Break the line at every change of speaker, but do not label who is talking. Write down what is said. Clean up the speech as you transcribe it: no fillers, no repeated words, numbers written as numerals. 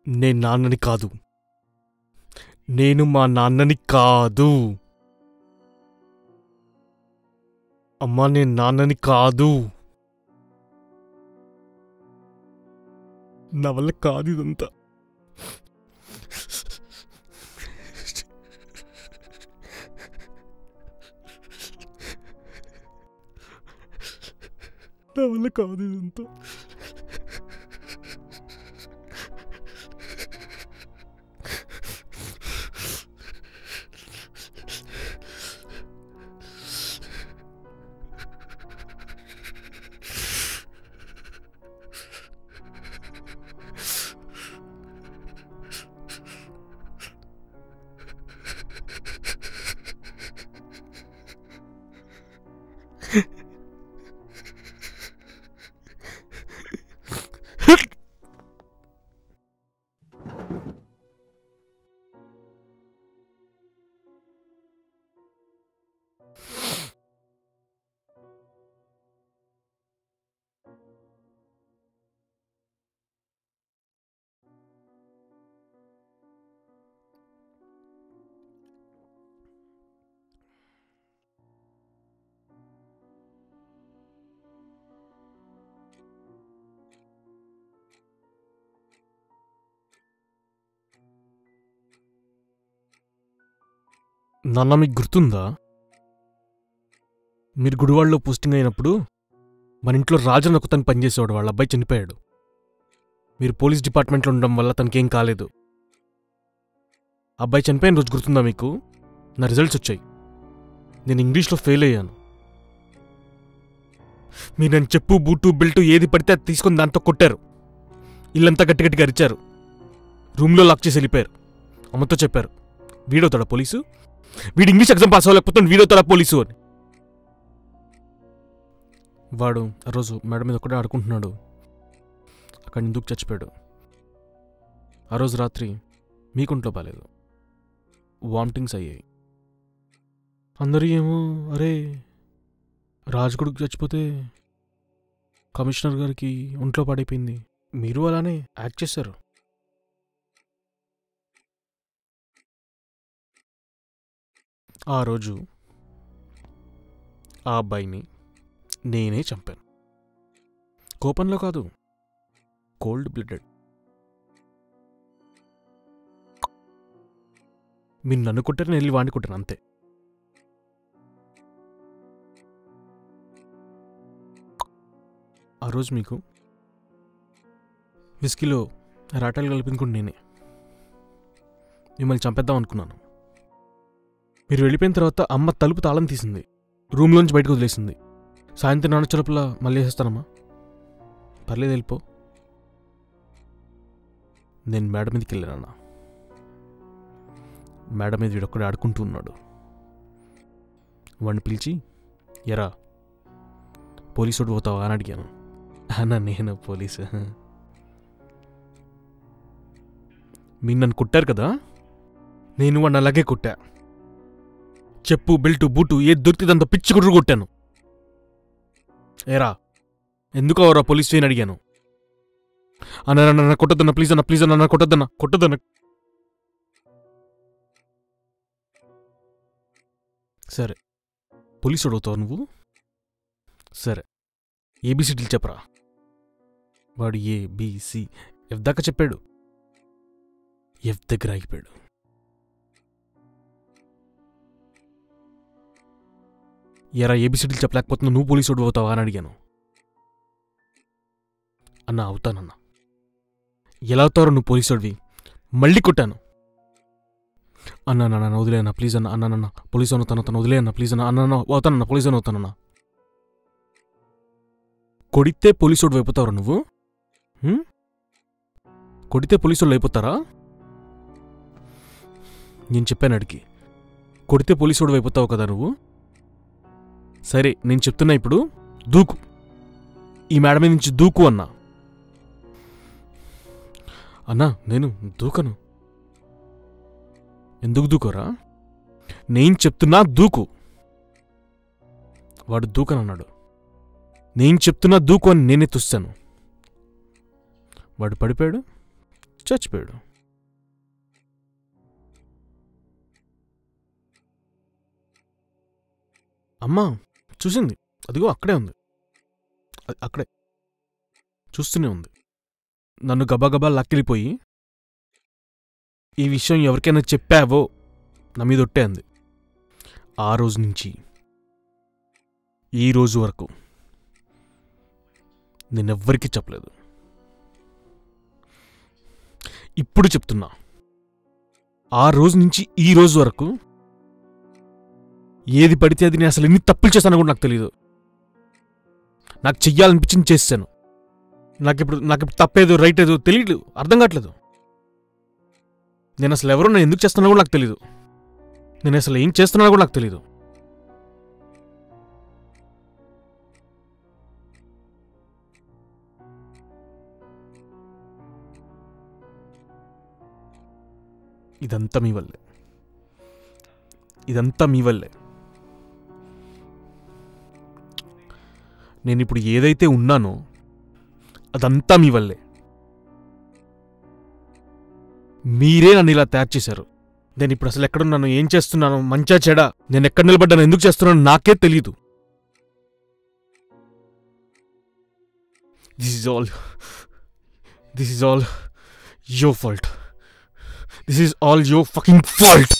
నేను నాన్నని కాదు. నేను మా నాన్నని కాదు. అమ్మా, నేను నాన్నని కాదు. నా వల్ల కాదు ఇదంతా. నా వల్ల కాదు ఇదంతా. నాన్న, మీకు గుర్తుందా? మీరు గుడివాడలో పోస్టింగ్ అయినప్పుడు మన ఇంట్లో రాజన్ ఒక తను పనిచేసేవాడు. వాళ్ళ అబ్బాయి చనిపోయాడు. మీరు పోలీస్ డిపార్ట్మెంట్లో ఉండడం వల్ల తనకేం కాలేదు. అబ్బాయి చనిపోయిన రోజు గుర్తుందా మీకు? నా రిజల్ట్స్ వచ్చాయి. నేను ఇంగ్లీష్లో ఫెయిల్ అయ్యాను. మీరు నన్ను చెప్పు, బూటు, బెల్టు ఏది పడితే అది తీసుకొని దాంతో కొట్టారు. ఇల్లంతా గట్టి గట్టిగా అరిచారు. రూమ్లో లాక్ చేసి వెళ్ళిపోయారు. అమ్మతో చెప్పారు, వీడవుతాడా పోలీసు? వీడు ఇంగ్లీష్ ఎగ్జామ్ పాస్ అవ్వలేకపోతే వీడవుతాడా పోలీసు అని. వాడు ఆ రోజు మేడం మీద ఒకటే ఆడుకుంటున్నాడు. అక్కడ ఎందుకు చచ్చిపోయాడు. ఆ రోజు రాత్రి మీకుంట్లో బాలేదు, వామిటింగ్స్ అయ్యాయి. అందరూ ఏమో, అరే రాజుగుడికి చచ్చిపోతే కమిషనర్ గారికి ఒంట్లో పాడైపోయింది. మీరు అలానే యాక్ట్ చేశారు. ఆ రోజు ఆ అబ్బాయిని నేనే చంపాను. కోపంలో కాదు, కోల్డ్ బ్లడెడ్. మీరు నన్ను కొట్టారు, నేను వెళ్ళి వాడిని కొట్టాను, అంతే. ఆ రోజు మీకు విస్కీలో రాటాలు కలిపింది నేనే. మిమ్మల్ని చంపేద్దాం అనుకున్నాను. మీరు వెళ్ళిపోయిన తర్వాత అమ్మ తలుపు తాళం తీసింది, రూమ్లోంచి బయటకు వదిలేసింది. సాయంత్రం నాన్న చలుపులా మళ్ళీ వేసేస్తానమ్మా, పర్లేదు వెళ్ళిపో. నేను మేడ మీదకి వెళ్ళానన్నా. మేడ మీద వీడొక్కడే ఆడుకుంటూ ఉన్నాడు. వాడిని పిలిచి, ఎరా పోలీసు పోతావా అని అడిగాను. అన్నా, నేను పోలీసు. మీరు నన్ను కొట్టారు కదా, నేను వాడిని అలాగే కొట్టా. చెప్పు, బెల్టు, బూటు ఏది దొరికితే పిచ్చి గుడ్రు కొట్టాను. ఏరా ఎందుకు అవరా పోలీసు అని అడిగాను. అన్న కొట్టద్దన్న, ప్లీజ్ అన్న, ప్లీజ్ అన్న, కొట్టద్దన్న, కొట్టద్దన్న. సరే పోలీసు అడుగుతావు నువ్వు? సరే ఏబిసిడీలు చెప్పరా. వాడు ఏబిసి ఎఫ్ దాకా చెప్పాడు. ఎఫ్ దగ్గర ఆగిపోయాడు. ఎరా ఏబిసిడీలు చెప్పలేకపోతున్నా, నువ్వు పోలీసు అవుతావా అని అడిగాను. అన్నా, అవుతానన్నా. ఎలా అవుతారో నువ్వు పోలీసుడివి? మళ్ళీ కొట్టాను. అన్నా నాన్న వదిలే అన్న, ప్లీజ్ అన్న. అన్న పోలీసు అవుతాను, తను వదిలే అన్న, ప్లీజ్ అన్న. అన్న అవుతానన్నా, పోలీసు అవుతానన్నా. కొడితే పోలీసుడు అయిపోతావురా నువ్వు? కొడితే పోలీసులు అయిపోతారా? నేను చెప్పాను అడిగి, కొడితే పోలీసుడు అయిపోతావు కదా నువ్వు. సరే నేను చెప్తున్నా, ఇప్పుడు దూకు, ఈ మేడ మీద నుంచి దూకు అన్నా. అన్నా నేను దూకను. ఎందుకు దూకోరా? నేను చెప్తున్నా దూకు. వాడు దూకనన్నాడు. నేను చెప్తున్నా దూకు అని నేనే తుస్తాను. వాడు పడిపోయాడు, చచ్చిపోయాడు. అమ్మా చూసింది, అదిగో అక్కడే ఉంది, అక్కడే చూస్తూనే ఉంది. నన్ను గబాగబా లక్కిలిపోయి, ఈ విషయం ఎవరికైనా చెప్పావో నా మీద ఒట్టే అంది. ఆ రోజు నుంచి ఈ రోజు వరకు నేనెవ్వరికీ చెప్పలేదు. ఇప్పుడు చెప్తున్నా, ఆ రోజు నుంచి ఈ రోజు వరకు ఏది పడితే అది నేను అసలు ఎన్ని తప్పులు చేశానో కూడా నాకు తెలియదు. నాకు చెయ్యాలనిపించింది చేశాను. నాకిప్పుడు తప్పేదో రైట్ ఏదో తెలియదు, అర్థం కావట్లేదు. నేను అసలు ఎవరో నేను ఎందుకు చేస్తున్నా కూడా నాకు తెలీదు. నేను అసలు ఏం చేస్తున్నా కూడా నాకు తెలీదు. ఇదంతా మీ వల్లే, ఇదంతా మీ వల్లే. నేనిప్పుడు ఏదైతే ఉన్నానో అదంతా మీ వల్లే. మీరే నన్ను ఇలా తయారు చేశారు. నేను ఇప్పుడు అసలు ఎక్కడున్నాను, ఏం చేస్తున్నాను, మంచా చెడా, నేను ఎక్కడ నిలబడ్డాను, ఎందుకు చేస్తున్నాను నాకే తెలీదు. This is all your fault. This is all your fucking fault.